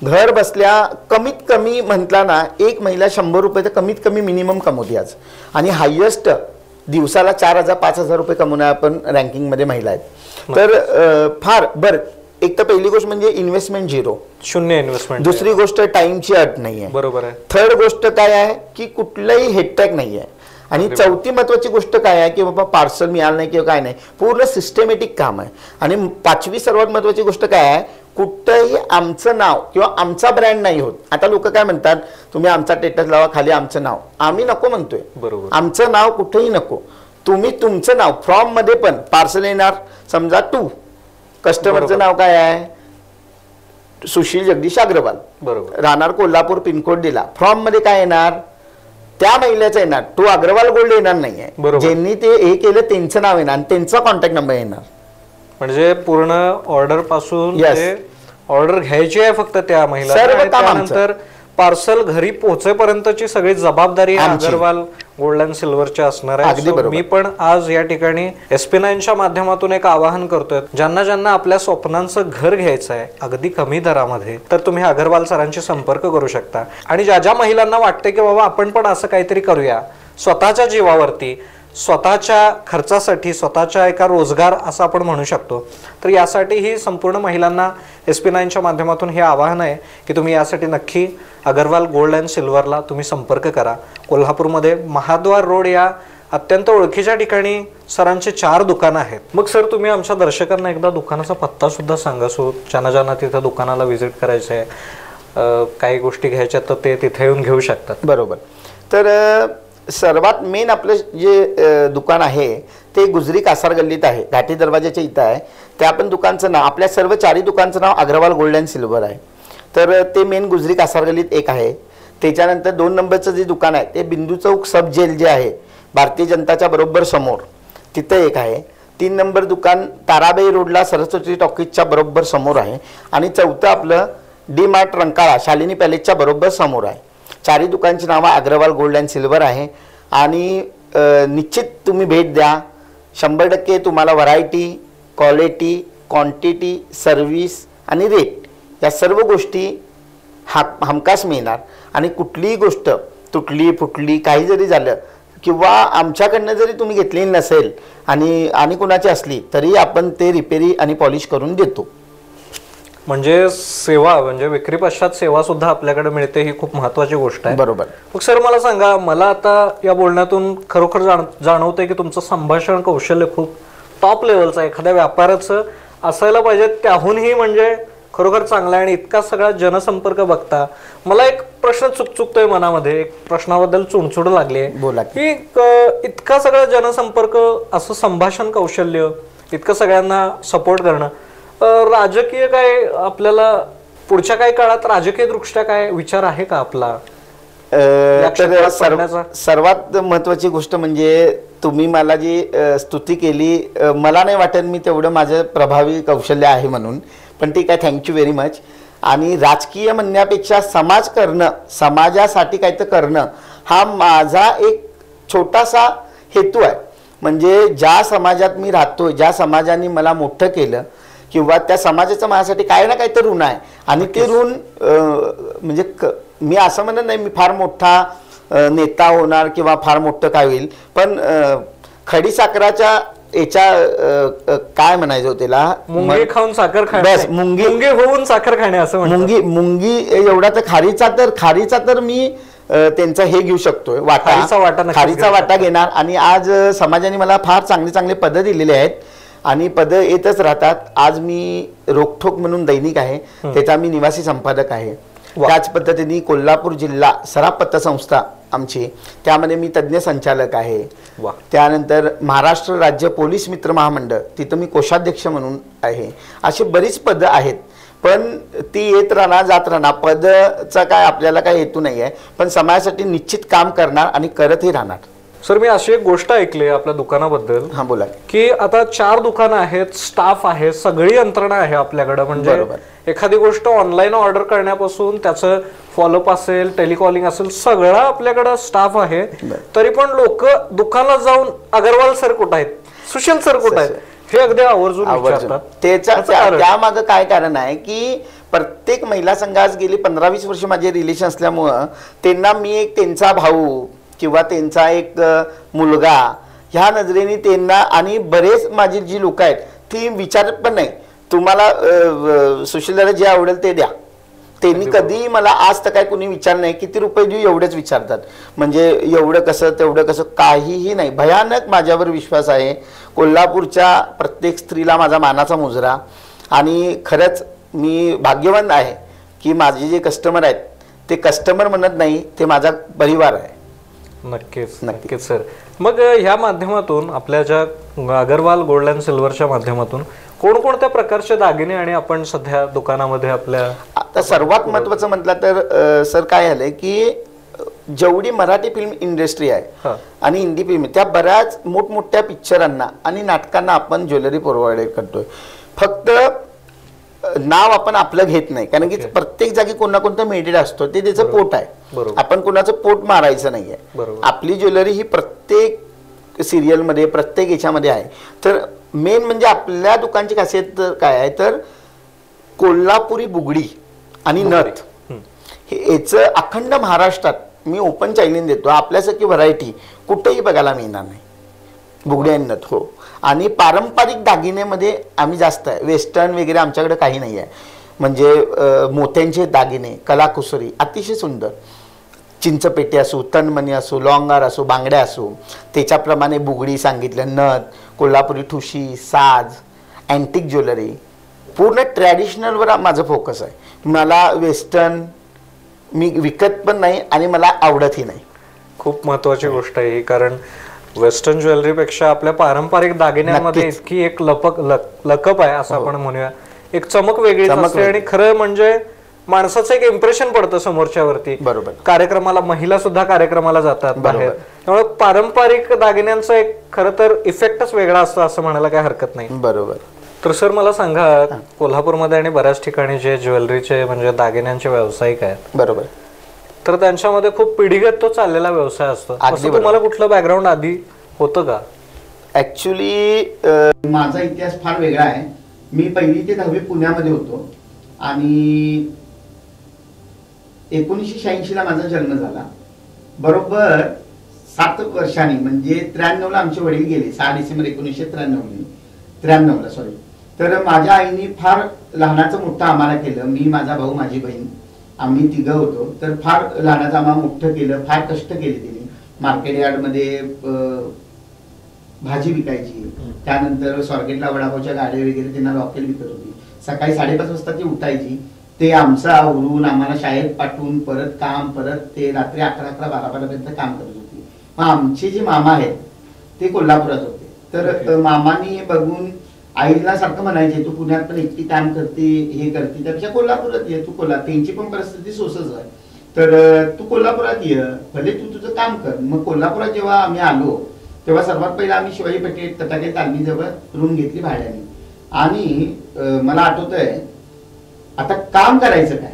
[SPEAKER 2] घर बसल्या कमीत कमी म्हटला ना, एक महिला 100 रुपये तर कमीत कमी मिनिमम कमवते आज. आणि हायेस्ट दिवसाला 4000-5000 रुपये कमवणाऱ्या आपण रँकिंगमध्ये महिला आहेत. तर फार बरं. एक तर पहिली गोष्ट म्हणजे इन्व्हेस्टमेंट 0,
[SPEAKER 1] शून्य इन्व्हेस्टमेंट.
[SPEAKER 2] दुसरी गोष्ट टाइमची अट नाहीये,
[SPEAKER 1] बरोबर आहे.
[SPEAKER 2] थर्ड गोष्ट काय आहे की कुठलंही हेडटॅग नाहीये. आणि चौथी महत्वाची गोष्ट काय आहे की बाबा पार्सल मिळालं नाही किंवा काय नाही, पूर्ण सिस्टमॅटिक काम आहे. आणि 5वी सर्वात महत्वाची गोष्ट काय आहे, कुठंही आमचं नाव किंवा आमचा ब्रँड नाही होत. आता लोक काय म्हणतात, तुम्ही आमचा स्टेटस लावा, खाली आमचं नाव. आम्ही नको म्हणतोय, बरोबर, आमचं नाव कुठेही नको. तुम्ही तुमचं नाव फ्रॉम मध्ये पण पार्सल येणार, समजा टू, कस्टमरचं नाव काय आहे, सुशील जगदीश अग्रवाल, बरोबर, राहणार कोल्हापूर, पिनकोड दिला. फॉर्म मध्ये काय येणार, त्या महिलेचं येणार, तो अग्रवाल गोल्ड येणार नाहीये. ज्यांनी ते हे केलं त्यांचं नाव येणार आणि त्यांचा कॉन्टॅक्ट नंबर येणार.
[SPEAKER 1] म्हणजे पूर्ण ऑर्डर पासून ऑर्डर घ्यायची आहे फक्त त्या महिला, त्यानंतर पार्सल घरी पोहोचेपर्यंतची सगळी जबाबदारी अग्रवाल गोल्ड अँड सिल्वरची असणार आहे. मी पण आज या ठिकाणी SP9च्या माध्यमातून एक आवाहन करतोय, ज्यांना ज्यांना आपल्या स्वप्नांचं घर घ्यायचं आहे अगदी कमी दरामध्ये, तर तुम्ही अग्रवाल सरांशी संपर्क करू शकता. आणि ज्या ज्या महिलांना वाटते की बाबा आपण पण असं काहीतरी करूया स्वतःच्या जीवावरती, स्वतःच्या खर्चासाठी, स्वतःच्या एका रोजगार असं आपण म्हणू शकतो, तर यासाठी ही संपूर्ण महिलांना SP9च्या माध्यमातून हे आवाहन आहे की तुम्ही यासाठी नक्की अग्रवाल गोल्ड अँड सिल्वरला तुम्ही संपर्क करा. कोल्हापूरमध्ये महाद्वार रोड या अत्यंत ओळखीच्या ठिकाणी सरांचे 4 दुकानं आहेत। मग सर तुम्ही आमच्या दर्शकांना एकदा दुकानाचा पत्ता सुद्धा सांगा, सो ज्यांना तिथं दुकानाला व्हिजिट करायचं आहे, काही गोष्टी घ्यायच्या तर ते तिथे येऊन घेऊ शकतात।
[SPEAKER 2] बरोबर। तर सर्वात मेन आपलं जे दुकान आहे ते गुजरी कासार गल्लीत आहे, घाटी दरवाजाच्या इथं आहे। ते आपण दुकानचं नाव, आपल्या सर्व 4 दुकानचं नाव अग्रवाल गोल्ड अँड सिल्वर आहे। तर ते मेन गुजरी कासार गल्लीत एक आहे। त्याच्यानंतर 2 नंबरचं जे दुकान आहे ते बिंदू चौक सब जेल जे आहे भारतीय जनताच्या बरोबर समोर, तिथं एक आहे। 3 नंबर दुकान ताराबाई रोडला सरस्वती टॉकीजच्या बरोबर समोर आहे। आणि 4थं आपलं डी मार्ट रंकाळा शालिनी पॅलेसच्या बरोबर समोर आहे। 4 दुकानची नावं अग्रवाल गोल्ड अँड सिल्वर आहे। आणि निश्चित तुम्ही भेट द्या, 100% तुम्हाला व्हरायटी, क्वालिटी, क्वांटिटी, सर्व्हिस आणि रेट या सर्व गोष्टी हमखास मिळणार। आणि कुठलीही गोष्ट तुटली फुटली काही जरी झालं किंवा आमच्याकडनं जरी तुम्ही घेतलेली नसेल आणि कुणाची असली तरी आपण ते रिपेरी आणि पॉलिश करून देतो।
[SPEAKER 1] म्हणजे सेवा, म्हणजे विक्री पश्चात सेवा सुद्धा आपल्याकडे मिळते, ही खूप महत्त्वाची गोष्ट आहे।
[SPEAKER 2] बरोबर।
[SPEAKER 1] मग सर मला सांगा, मला आता या बोलण्यातून खरोखर जाणवतंय की तुमचं संभाषण कौशल्य खूप टॉप लेवलचं आहे, एखाद्या व्यापाराचं असायला पाहिजे त्याहूनही म्हणजे खरोखर चांगला आहे। आणि इतका सगळा जनसंपर्क बघता मला एक प्रश्न चुकतोय मनामध्ये, एक प्रश्नाबद्दल चुणचुड लागली
[SPEAKER 2] बोला
[SPEAKER 1] की इतका सगळा जनसंपर्क, असं संभाषण कौशल्य, इतकं सगळ्यांना सपोर्ट करणं, राजकीय काय आपल्याला पुढच्या काही काळात राजकीय दृष्ट्या काय विचार आहे का आपला?
[SPEAKER 2] तर सर्वात महत्त्वाची गोष्ट म्हणजे तुम्ही मला जी स्तुती केली, मला नाही वाटत मी तेवढं माझं प्रभावी कौशल्य आहे म्हणून, पण ठीक आहे, थँक्यू व्हेरी मच। आणि राजकीय म्हणण्यापेक्षा समाज करणं, समाजासाठी काय तर करणं हा माझा एक छोटासा हेतू आहे। म्हणजे ज्या समाजात मी राहतोय, ज्या समाजाने मला मोठं केलं किंवा त्या समाजाचं माझ्यासाठी काय ना काय तर ऋण आहे। आणि ते ऋण म्हणजे मी असं म्हणत नाही मी फार मोठा नेता होणार किंवा फार मोठं काय होईल, पण खडीसाखराच्या याच्या काय म्हणायचं त्याला,
[SPEAKER 1] मुंगी खाऊन साखर खाणे,
[SPEAKER 2] बस मुंगी
[SPEAKER 1] होऊन साखर खाणे असं म्हणतात।
[SPEAKER 2] मुंगी एवढा तर खारीचा तर मी त्यांचा हे घेऊ शकतोय, खारीचा वाटा घेणार। आणि आज समाजाने मला फार चांगले पदं दिलेले आहेत आणि पदं येतच राहतात। आज मी रोखोक म्हणून दैनिक आहे, त्याचा मी निवासी संपादक आहे। त्याच पद्धतीने कोल्हापूर जिल्हा सराफ पतसंस्था आमची, त्यामध्ये मी तज्ज्ञ संचालक आहे। त्यानंतर महाराष्ट्र राज्य पोलीस मित्र महामंडळ, तिथं मी कोषाध्यक्ष म्हणून आहे। अशी बरीच पदं आहेत, पण ती येत राहणार जात राहणार, पदचा काय आपल्याला काय हेतू नाही आहे, पण समाजासाठी निश्चित काम करणार आणि करतही राहणार।
[SPEAKER 1] सर मी अशी एक गोष्ट ऐकली आपल्या दुकानाबद्दल,
[SPEAKER 2] हा बोला,
[SPEAKER 1] की आता 4 दुकानं आहेत, स्टाफ आहे, सगळी यंत्रणा आहे आपल्याकडे। म्हणजे एखादी गोष्ट ऑनलाईन ऑर्डर करण्यापासून त्याचं फॉलोअप असेल, टेलिकॉलिंग असेल, सगळं आपल्याकडे स्टाफ आहे। तरी पण लोक दुकानात जाऊन अग्रवाल सर कुठं आहेत, सुशील सर कुठं आहेत हे अगदी आवर्जून विचारतात।
[SPEAKER 2] त्यामागं काय कारण आहे की प्रत्येक महिला संघात गेली 15-20 वर्ष माझे रिलेशन असल्यामुळं त्यांना मी एक त्यांचा भाऊ किंवा त्यांचा एक मुलगा ह्या नजरेने त्यांना, आणि बरेच माझी जी लोक आहेत ती विचारत पण नाही, तुम्हाला सुशीलला जे आवडेल ते द्या। त्यांनी कधी मला आज तर काय कुणी विचार नाही किती रुपये देऊ, एवढेच विचारतात। म्हणजे एवढं कसं तेवढं कसं काहीही नाही, भयानक माझ्यावर विश्वास आहे। कोल्हापूरच्या प्रत्येक स्त्रीला माझा मानाचा मुजरा। आणि खरंच मी भाग्यवान आहे की माझे जे कस्टमर आहेत ते कस्टमर म्हणत नाही, ते माझा परिवार आहे।
[SPEAKER 1] नक्कीच सर। मग ह्या माध्यमातून आपल्या ज्या अग्रवाल गोल्ड अँड सिल्वरच्या माध्यमातून कोणकोणत्या प्रकारचे दागिने आणि आपण सध्या दुकानामध्ये आपल्या,
[SPEAKER 2] आता सर्वात महत्त्वाचं म्हटलं तर सर काय झालंय की जेवढी मराठी फिल्म इंडस्ट्री आहे आणि हिंदी फिल्म, त्या बऱ्याच मोठमोठ्या पिक्चरांना आणि नाटकांना आपण ज्वेलरी प्रोव्हाइड करतोय। फक्त नाव आपण आपलं घेत नाही, कारण की प्रत्येक जागी कोणा कोणतं मेडेड असतो, ते त्याचं पोट आहे, आपण कोणाचं पोट मारायचं नाहीये। आपली ज्वेलरी ही प्रत्येक सिरियलमध्ये प्रत्येक याच्यामध्ये आहे। तर मेन म्हणजे आपल्या दुकानची खासियत काय आहे तर कोल्हापुरी बुगडी आणि नथ, हे याचं अखंड महाराष्ट्रात मी ओपन चॅलेंज देतो। आपल्यासारखी व्हरायटी कुठेही बघायला मिळणार नाही, बुगडी आणि नथ। हो, आणि पारंपरिक दागिन्यामध्ये आम्ही जास्त आहे, वेस्टर्न वगैरे आमच्याकडे काही नाही आहे। म्हणजे मोत्यांचे दागिने, कलाकुसरी अतिशय सुंदर। चिंचपेटी असो, तनमणी असो, लॉंगार असो, बांगड्या असो, त्याच्याप्रमाणे बुगडी सांगितलं, नथ, कोल्हापुरी ठुशी, साज, अँटिक ज्वेलरी, पूर्ण ट्रॅडिशनलवर माझं फोकस आहे. मला वेस्टर्न मी विकत पण नाही आणि मला आवडतही नाही.
[SPEAKER 1] खूप महत्वाची गोष्ट आहे ही, कारण वेस्टर्न ज्वेलरीपेक्षा आपल्या पारंपरिक दागिन्यांमध्ये इतकी एक लकप आहे असं आपण म्हणूया. एक चमक वेगळीच असते आणि खरं म्हणजे माणसाचं एक इम्प्रेशन पडतं समोरच्यावरती.
[SPEAKER 2] बरोबर.
[SPEAKER 1] कार्यक्रमाला महिला सुद्धा कार्यक्रमाला जातात बाहेर, त्यामुळे पारंपरिक दागिन्यांचा एक खरं तर इफेक्टच वेगळा असतो असं म्हणायला काही हरकत नाही.
[SPEAKER 2] बरोबर.
[SPEAKER 1] तर सर मला सांगा, कोल्हापूरमध्ये आणि बऱ्याच ठिकाणी जे ज्वेलरीचे म्हणजे दागिन्यांचे व्यावसायिक आहेत, बरोबर, तर त्यांच्यामध्ये खूप पिढीगत तो चाललेला व्यवसाय असतो. असं तुम्हाला कुठलं बॅकग्राऊंड आधी होतं का?
[SPEAKER 2] ऍक्च्युली माझा इतिहास फार वेगळा आहे. मी 1ली ते 10वी पुण्यामध्ये होतो आणि 1986 ला माझा जन्म झाला. बरोबर 7 वर्षांनी म्हणजे 93 ला आमचे वडील गेले. 6 डिसेंबर 1993 ला सॉरी. तर माझ्या आईने फार लहानाचं मोठं आम्हाला केलं. मी, माझा भाऊ, माझी बहीण, आम्ही 3 होतो. तर फार लहानाचं आम्हाला मोठं केलं. फार कष्ट केले तिने. मार्केट यार्डमध्ये भाजी विकायची, त्यानंतर स्वारगेटला वडापावच्या गाड्या वगैरे त्यांना रॉकेल विकत होती. सकाळी 5:30 वाजता ती उठायची. ते आमचं आवरून आम्हाला शाळेत पाठवून परत काम, परत ते रात्री 11-11, 12-12 पर्यंत काम करत होती. मग आमचे जे मामा आहेत ते कोल्हापुरात होते. तर मामानी बघून आईला सारखं म्हणायचे, तू पुण्यात पण एकटी काम करते, हे करते, त्यापेक्षा कोल्हापुरात ये. तू त्यांची पण परिस्थिती सोसच आहे, तर तू कोल्हापुरात ये, भले तू तुझं काम कर. मग कोल्हापुरात जेव्हा आम्ही आलो तेव्हा सर्वात पहिला आम्ही शिवाजी पेठेत तटाके तालमी जवळ रूम घेतली भाड्याने. आणि मला आठवत आहे, आता काम करायचं काय,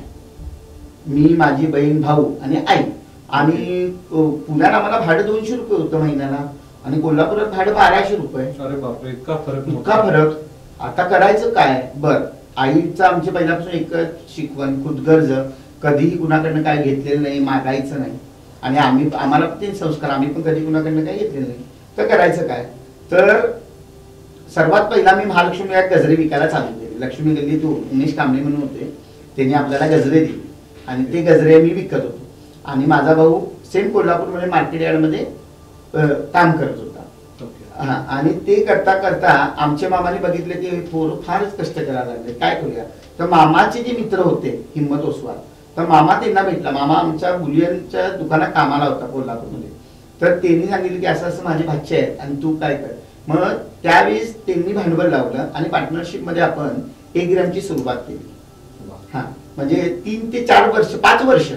[SPEAKER 2] मी, माझी बहीण, भाऊ आणि आई. आणि पुण्यात आम्हाला भाडं 200 रुपये होतं महिन्याला आणि कोल्हापुरात भाडं 1200 रुपये.
[SPEAKER 1] अरे बापरे, इतका
[SPEAKER 2] फरक. आता करायचं काय? बर, आईचं आमच्या पहिल्यापासून एकच शिकवण, खुदगर्ज, कधीही कुणाकडनं काय घेतलेलं नाही, मागायचं नाही. आणि आम्हाला ते संस्कार, आम्ही पण कधी कुणाकडनं काय घेतलेलं नाही. तर करायचं काय? तर सर्वात पहिला मी महालक्ष्मी गजरे विकायला चालू केले. लक्ष्मी गल्ली तू उमेश कांबळे म्हणून होते, त्यांनी आपल्याला गजरे दिले आणि ते गजरे मी विकत होतो. आणि माझा भाऊ सेम कोल्हापूरमध्ये मार्केट यार्डमध्ये काम करत होता. आणि ते करता करता आमच्या मामाने बघितले की पोरं फारच कष्ट करायला लागले, काय करूया. तर मामाचे जे मित्र होते हिम्मत ओसवाल, तर मामा त्यांना भेटला. मामा आमच्या बुलियनच्या दुकानात कामाला होता कोल्हापूरमध्ये. तर त्यांनी सांगितलं की असं असं माझे भाचे आहेत आणि तू काय कर. मग त्यावेळेस त्यांनी भांडवल लावलं आणि पार्टनरशिप मध्ये आपण 1 ग्रॅमची सुरुवात केली. हा, म्हणजे 3 ते 4 वर्ष, 5 वर्ष,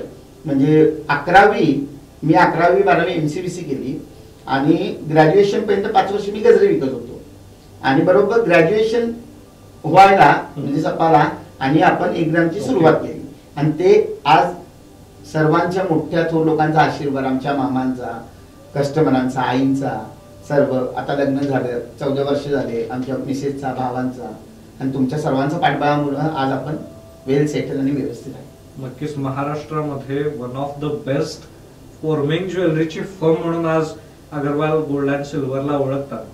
[SPEAKER 2] म्हणजे 11वी, मी 11वी 12वी MCBC केली आणि ग्रॅज्युएशन पर्यंत 5 वर्ष मी गजरे विकत होतो. आणि बरोबर ग्रॅज्युएशन व्हायला म्हणजे सपाला आणि आपण 1 ग्रॅमची सुरुवात केली. आणि ते आज सर्वांच्या मोठ्या थोर लोकांचा आशीर्वाद, आमच्या मामांचा, कस्टमरांचा, आईंचा, सर्व. आता लग्न झालं, 14 वर्ष झाले, आमच्या मिसेसचा, भावांचा आणि तुमच्या सर्वांचा पाठबळामुळे आज आपण वेल सेटल आणि व्यवस्थित आहे.
[SPEAKER 1] नक्कीच महाराष्ट्रामध्ये one of the best forming ज्वेलरीची फर्म म्हणून आज अग्रवाल गोल्ड अँड सिल्वरला ओळखतात.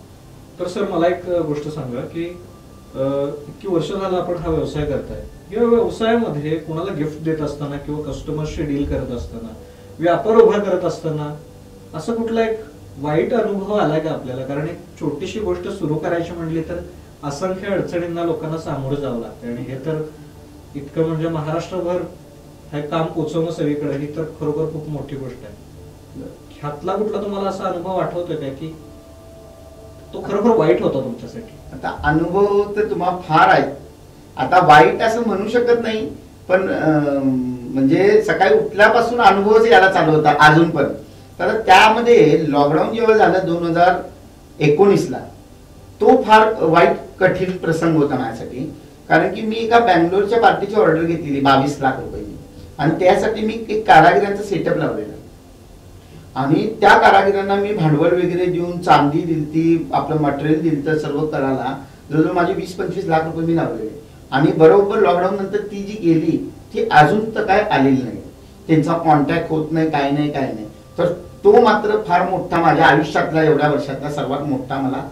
[SPEAKER 1] तर सर मला एक गोष्ट सांगा की इतकी वर्ष झालं आपण हा व्यवसाय करताय, या व्यवसायामध्ये कोणाला गिफ्ट देत असताना किंवा कस्टमरशी डील करत असताना, व्यापार उभा करत असताना असं कुठला एक वाईट अनुभव आलाय का आपल्याला? कारण एक छोटीशी गोष्ट सुरू करायची म्हणली तर असंख्य अडचणींना लोकांना सामोरं जावं लागतं आणि हे तर इतकं म्हणजे महाराष्ट्रभर हे काम पोचवणं सगळीकडे, ही तर खरोखर खूप मोठी गोष्ट आहे. ह्यातला कुठला तुम्हाला असा अनुभव आठवतोय का की तो खरोखर वाईट होता तुमच्यासाठी?
[SPEAKER 2] आता अनुभव तर तुम्हाला फार आहेत. आता वाईट असं म्हणू शकत नाही, पण म्हणजे सकाळी उठल्यापासून अनुभव याला चालू होता अजून पण. तर त्यामध्ये लॉकडाऊन जेव्हा झालं 2019 ला, तो फार वाईट कठीण प्रसंग होता माझ्यासाठी. कारण की मी एका बँगलोरच्या पार्टीची ऑर्डर घेतलेली 22 लाख रुपयांची आणि त्यासाठी मी एक कारागिरांचा सेटअप लावलेला आणि त्या कारागिरांना मी भांडवल वगैरे देऊन चांदी दिलती, आपलं मटेरियल दिलतं, सर्व करायला जवळजवळ माझे 20-25 लाख रुपये मी लावलेले. आणि बरोबर लॉकडाऊन नंतर ती जी गेली ती अजून तर काय आलेली नाही, त्यांचा कॉन्टॅक्ट होत नाही, काय नाही काय नाही. तर तो मात्र फार मोठा माझ्या आयुष्यातला एवढ्या वर्षातला सर्वात मोठा मला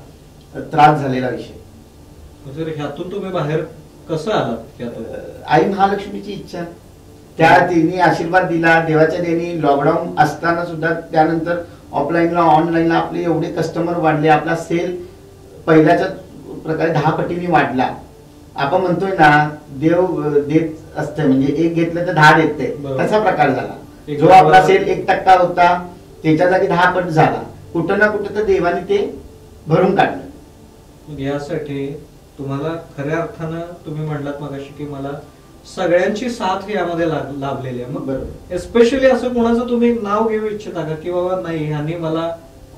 [SPEAKER 2] त्रास झालेला विषय.
[SPEAKER 1] ह्यातून तुम्ही बाहेर कसं आलात?
[SPEAKER 2] आई महालक्ष्मीची इच्छा, त्या तिने आशीर्वाद दिला देवाच्या देणी. लॉकडाऊन असताना सुद्धा त्यानंतर ऑफलाईनला ऑनलाईनला आपले एवढे कस्टमर वाढले, आपला सेल पहिल्याच्या प्रकारे 10 पटीने वाढला. आपण म्हणतोय ना देव देत असते, म्हणजे एक घेतलं तर 10 देते, तसा प्रकार झाला. जो आपला सेल 1% होता त्याच्या जागी 10 पट झाला. कुठं ना कुठं तर देवाने ते भरून काढलं.
[SPEAKER 1] यासाठी तुम्हाला खऱ्या अर्थानं तुम्ही म्हणलात मगाशी की मला सगळ्यांची साथ यामध्ये लाभलेली आहे. मग एस्पेशली असं कोणाचं तुम्ही नाव घेऊ इच्छिता का की बाबा नाही ह्यांनी मला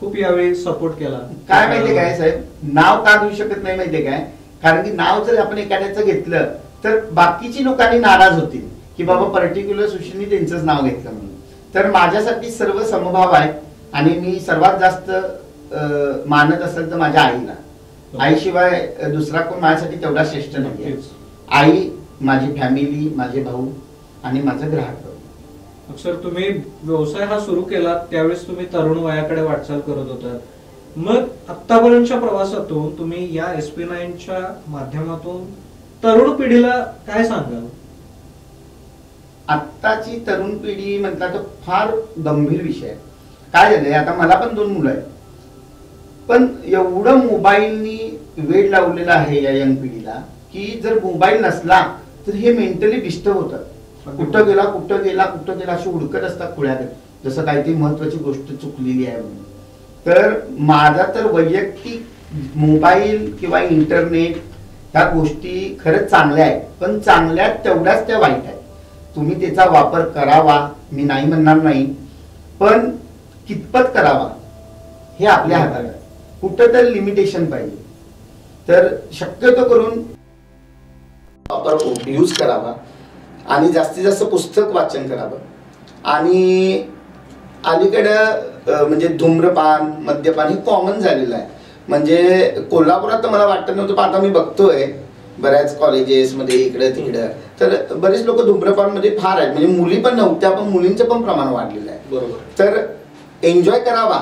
[SPEAKER 1] खूप यावेळी सपोर्ट केला?
[SPEAKER 2] काय माहितीये काय साहेब, नाव का घेऊ शकत नाही माहितीये काय, कारण की नाव जर आपण एखाद्याचं घेतलं तर बाकीची लोकांनी नाराज होतील की बाबा पर्टिक्युलर सुशीलनी त्यांचंच नाव घेतलं म्हणून. तर माझ्यासाठी सर्व समभाव आहे आणि मी सर्वात जास्त मानत असेल तर माझ्या आईला. आईशिवाय दुसरा कोण माझ्यासाठी तेवढा श्रेष्ठ नाही. आई, माझी फॅमिली, माझे भाऊ आणि माझं ग्राहक.
[SPEAKER 1] सर तुम्ही व्यवसाय हा सुरू केला त्यावेळेस तुम्ही तरुण वयाकडे वाटचाल करत होता. मग आतापर्यंतच्या प्रवासातून तुम्ही या SP9च्या माध्यमातून तरुण पिढीला काय सांगाल?
[SPEAKER 2] आत्ताची तरुण पिढी म्हटलं तर फार गंभीर विषय आहे. काय झालंय, आता मला पण 2 मुलं आहेत, पण एवढं मोबाईलनी वेळ लावलेला आहे या यंग पिढीला की जर मोबाईल नसला तर हे मेंटली डिस्टर्ब होतात. कुठं गेला कुठं गेला कुठं गेला अशी हुडकत असतात खुळ्यात, जसं काहीतरी महत्वाची गोष्ट चुकलेली आहे म्हणून. तर माझा तर वैयक्तिक मोबाईल किंवा इंटरनेट ह्या गोष्टी खरंच चांगल्या आहेत, पण चांगल्या तेवढ्याच त्या वाईट आहेत. तुम्ही त्याचा वापर करावा, मी नाही म्हणणार नाही, पण कितपत करावा हे आपल्या हातात आहे. कुठं तर लिमिटेशन पाहिजे. तर शक्यतो करून वापर यूज करावा आणि जास्तीत जास्त पुस्तक वाचन करावं. आणि अलीकडं म्हणजे धूम्रपान, मद्यपान हे कॉमन झालेलं आहे. म्हणजे कोल्हापुरात तर मला वाटत नव्हतं, पण आता मी बघतोय बऱ्याच कॉलेजेस मध्ये इकडं तिकडं तर बरेच लोक धूम्रपान मध्ये फार आहेत. म्हणजे मुली पण नव्हत्या, पण मुलींचं पण प्रमाण वाढलेलं आहे.
[SPEAKER 1] बरोबर.
[SPEAKER 2] तर एन्जॉय करावा,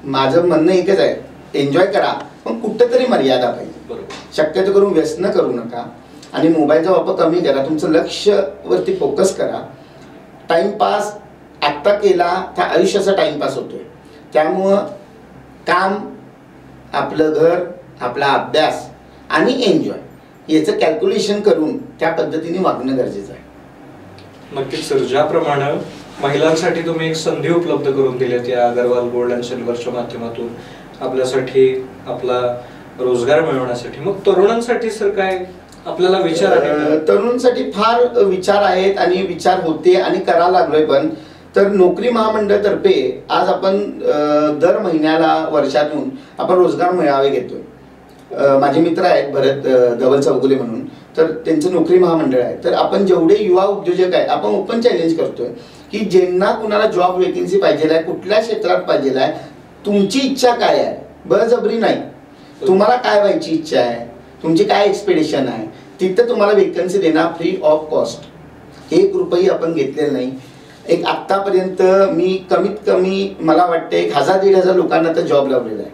[SPEAKER 2] माझं म्हणणं एकच आहे, एन्जॉय करा, पण कुठंतरी मर्यादा पाहिजे. शक्यतो करून व्यसन करू नका आणि मोबाईलचा वापर कमी करा. तुमचं लक्ष वरती फोकस करा. टाइमपास आत्ता केला त्या आयुष्याचा टाइमपास होतोय. त्यामुळं काम, आपलं घर, आपला अभ्यास आणि एन्जॉय याचं कॅल्क्युलेशन करून त्या पद्धतीने वागणं गरजेचं आहे.
[SPEAKER 1] नक्कीच सर, ज्याप्रमाणे महिलांसाठी तुम्ही एक संधी उपलब्ध करून दिल्यात या अगरवाल गोल्ड अँड सिल्वरच्या माध्यमातून आपल्यासाठी आपला रोजगार मिळवण्यासाठी, मग तरुणांसाठी सर काय आपल्याला विचार आहे?
[SPEAKER 2] तरुणांसाठी फार विचार आहेत आणि विचार होते आणि करायला लागलोय. पण तर नोकरी महामंडळ तर्फे आज आपण दर महिन्याला वर्षातून आपण रोजगार मेळावे घेतोय. माझे मित्र आहेत भरत धवल चौगुले म्हणून, तर त्यांचं नोकरी महामंडळ आहे. तर आपण जेवढे युवा उद्योजक आहेत आपण ओपन चॅलेंज करतोय की ज्यांना कुणाला जॉब वेकेन्सी पाहिजे आहे, कुठल्या क्षेत्रात पाहिजे आहे, तुमची इच्छा काय आहे, बळजबरी नाही, तुम्हाला काय व्हायची इच्छा आहे, तुमची काय एक्सपेक्टेशन आहे, तिथं तुम्हाला वेकन्सी देणार फ्री ऑफ कॉस्ट. 1 रुपये आपण घेतलेला नाही. एक आतापर्यंत मी कमीत कमी मला वाटतं 1000-1500 लोकांना तर जॉब लावलेला आहे.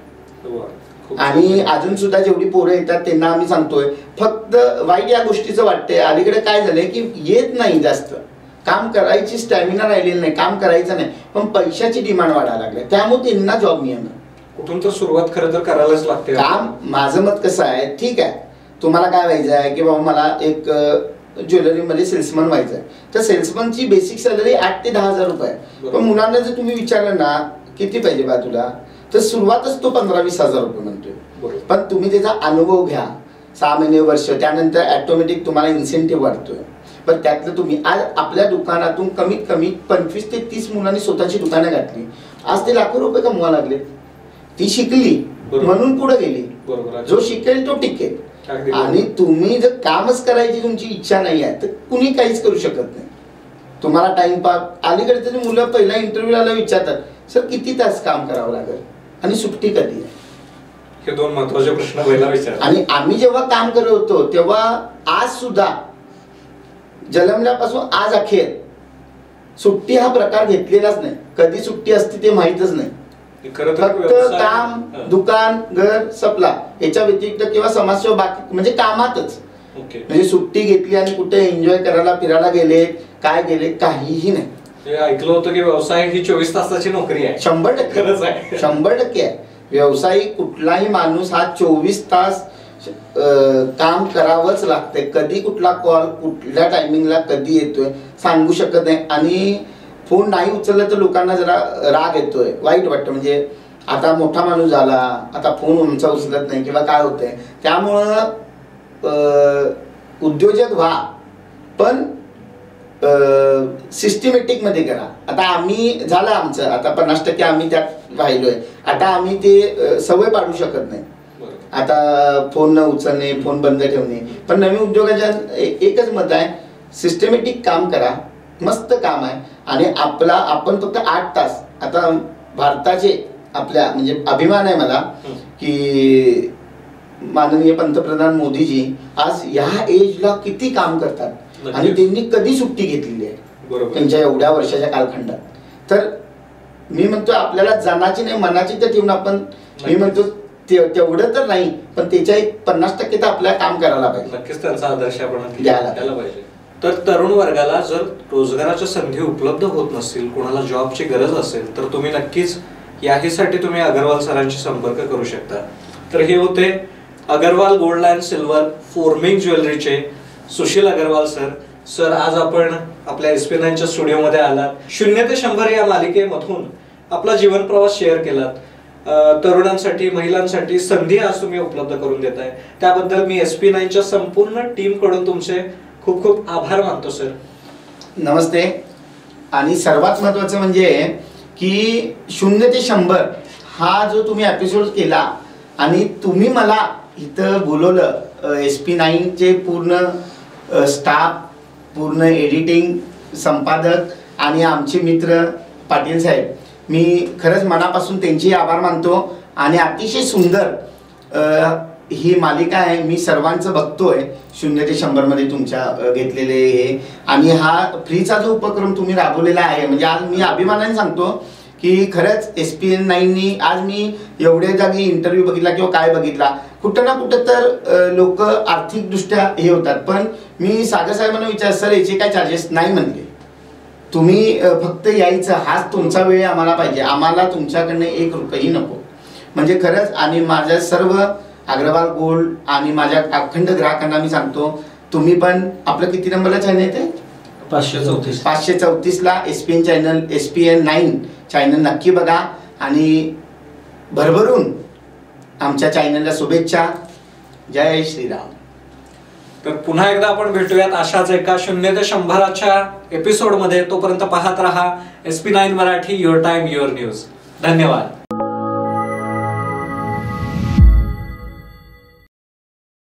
[SPEAKER 2] आणि अजून सुद्धा जेवढी पोरं येतात त्यांना आम्ही सांगतोय. फक्त वाईट या गोष्टीचं वाटतंय, अलीकडे काय झालंय की येत नाही, जास्त काम करायची स्टॅमिना राहिलेली नाही, काम करायचं नाही, पण पैशाची डिमांड वाढायला लागली, त्यामुळे त्यांना जॉब मिळणार.
[SPEAKER 1] कुठून तर सुरुवात खरं तर करायलाच लागते.
[SPEAKER 2] काम माझं मत कसं आहे, ठीक आहे तुम्हाला काय व्हायचं आहे की बाबा मला एक ज्वेलरीमध्ये सेल्समन व्हायचं आहे, तर सेल्समनची बेसिक सॅलरी 8 ते 10 हजार रुपये. पण मुलांना जर तुम्ही विचारलं ना किती पाहिजे बा तुला, तर सुरुवातच तो 15-20 हजार रुपये म्हणतोय. पण तुम्ही त्याचा अनुभव घ्या, 6 महिने वर्ष, त्यानंतर ऑटोमॅटिक तुम्हाला इन्सेंटिव्ह वाढतोय. पण त्यातलं तुम्ही आज आपल्या दुकानातून कमीत कमी 25 ते 30 मुलांनी स्वतःची दुकानं घातली, आज ते लाखो रुपये कमवा लागले. ती शिकली म्हणून पुढे गेली. जो शिकेल तो टिकेल. आणि तुम्ही जर कामच करायची तुमची इच्छा नाही आहे तर कुणी काहीच करू शकत नाही. तुम्हाला टाइमपास, अलीकडे मुलं पहिला इंटरव्ह्यूला विचारतात सर किती तास काम करावं लागेल आणि सुट्टी कधी आहे,
[SPEAKER 1] हे 2 महत्त्वाचे प्रश्न पहिला विचारतात.
[SPEAKER 2] आणि आम्ही जेव्हा काम करत होतो तेव्हा आज सुद्धा जन्मल्यापासून आज अखेर सुट्टी हा प्रकार घेतलेलाच नाही. कधी सुट्टी असते ते माहीतच नाही. फक्त काम, दुकान, घर, सपला, याच्या व्यतिरिक्त किंवा समाजसेवा बाकी म्हणजे कामातच. म्हणजे सुट्टी घेतली आणि कुठे एन्जॉय करायला फिरायला गेले काय गेले काहीही नाही.
[SPEAKER 1] ऐकलं होतं की व्यवसाय ही 24 तासाची नोकरी आहे.
[SPEAKER 2] 100%
[SPEAKER 1] खरंच आहे.
[SPEAKER 2] 100% आहे. व्यावसायिक कुठलाही माणूस हा 24 तास काम करावंच लागते. कधी कुठला कॉल कुठल्या टायमिंगला कधी येतोय सांगू शकत नाही. आणि फोन नाही उचललं तर लोकांना जरा राग येतोय, वाईट वाटतं. म्हणजे आता मोठा माणूस झाला, आता फोन आमचा उचलत नाही किंवा काय होतंय. त्यामुळं उद्योजक व्हा, पण सिस्टमॅटिक मध्ये करा. आता आम्ही झालं आमचं, आता 50% आम्ही त्यात राहिलोय. आता आम्ही ते सवय पाडू शकत नाही. आता फोन न उचलणे, फोन बंद ठेवणे. पण नवीन उद्योगाच्या एकच मत आहे, सिस्टमॅटिक काम करा. मस्त काम आहे. आणि आपण फक्त 8 तास, आता भारताचे आपल्या म्हणजे अभिमान आहे मला की माननीय पंतप्रधान मोदीजी आज ह्या एजला किती काम करतात आणि त्यांनी कधी सुट्टी घेतलेली आहे त्यांच्या एवढ्या वर्षाच्या कालखंडात. तर मी म्हणतो आपल्याला जनाची नाही मनाची तर ठेवून आपण, मी म्हणतो तेवढं तर नाही पण त्याच्या 50% तर आपल्याला काम करायला पाहिजे.
[SPEAKER 1] नक्कीच त्यांचा आदर्श आपण घ्यायला पाहिजे. तर तरुण वर्गाला जर रोजगाराच्या संधी उपलब्ध होत नसतील, कोणाला जॉबची गरज असेल तर तुम्ही नक्कीच याहीसाठी तुम्ही अग्रवाल सरांशी संपर्क करू शकता. तर हे होते Agrawal gold and silver forming ज्वेलरीचे सुशील अग्रवाल सर. सर आज आपण आपल्या SP9 च्या स्टुडिओमध्ये आलात. 0 ते 100 या मालिकेमधून आपला जीवन प्रवास शेअर केलात. तरुणांसाठी महिलांसाठी संधी आज तुम्ही उपलब्ध करून देताय, त्याबद्दल मी SP9 च्या संपूर्ण टीम कडून तुमचे खूप खूप आभार मानतो सर.
[SPEAKER 2] नमस्ते. आणि सर्वात महत्वाचं म्हणजे की 0 ते 100 हा जो तुम्ही एपिसोड केला आणि तुम्ही मला इथं बोलवलं, SP9 चे पूर्ण स्टाफ, पूर्ण एडिटिंग, संपादक आणि आमचे मित्र पाटील साहेब, मी खरंच मनापासून त्यांचे आभार मानतो. आणि अतिशय सुंदर ही मालिका आहे. मी सर्वांचं बघतोय 0 ते 100 मध्ये तुमच्या घेतलेले हे. आणि हा फ्रीचा जो उपक्रम तुम्ही राबवलेला आहे, म्हणजे आज मी अभिमानाने सांगतो की खरंच SP9नी आज मी एवढ्या जागी इंटरव्ह्यू बघितला किंवा काय बघितला, कुठं ना कुठं तर लोक आर्थिकदृष्ट्या हे होतात. पण मी सागर साहेबांना विचार, सर याचे काय चार्जेस नाही म्हणले, तुम्ही फक्त यायचं, हाच तुमचा वेळ आम्हाला पाहिजे, आम्हाला तुमच्याकडनं 1 रुपयाही नको. म्हणजे खरंच. आणि माझ्या सर्व अग्रवाल गोल्ड आणि माझ्या अखंड ग्राहकांना मी सांगतो, तुम्ही पण आपलं किती नंबरला चॅनल येते 534 ला SPN चॅनल, SP9 चॅनल नक्की बघा आणि भरभरून आमच्या चॅनलला शुभेच्छा. जय श्रीराम.
[SPEAKER 1] तर पुन्हा एकदा आपण भेटूयात अशाच एका 0 ते 100च्या एपिसोड मध्ये. तोपर्यंत पाहत रहा SP9 Marathi, your time your news. धन्यवाद.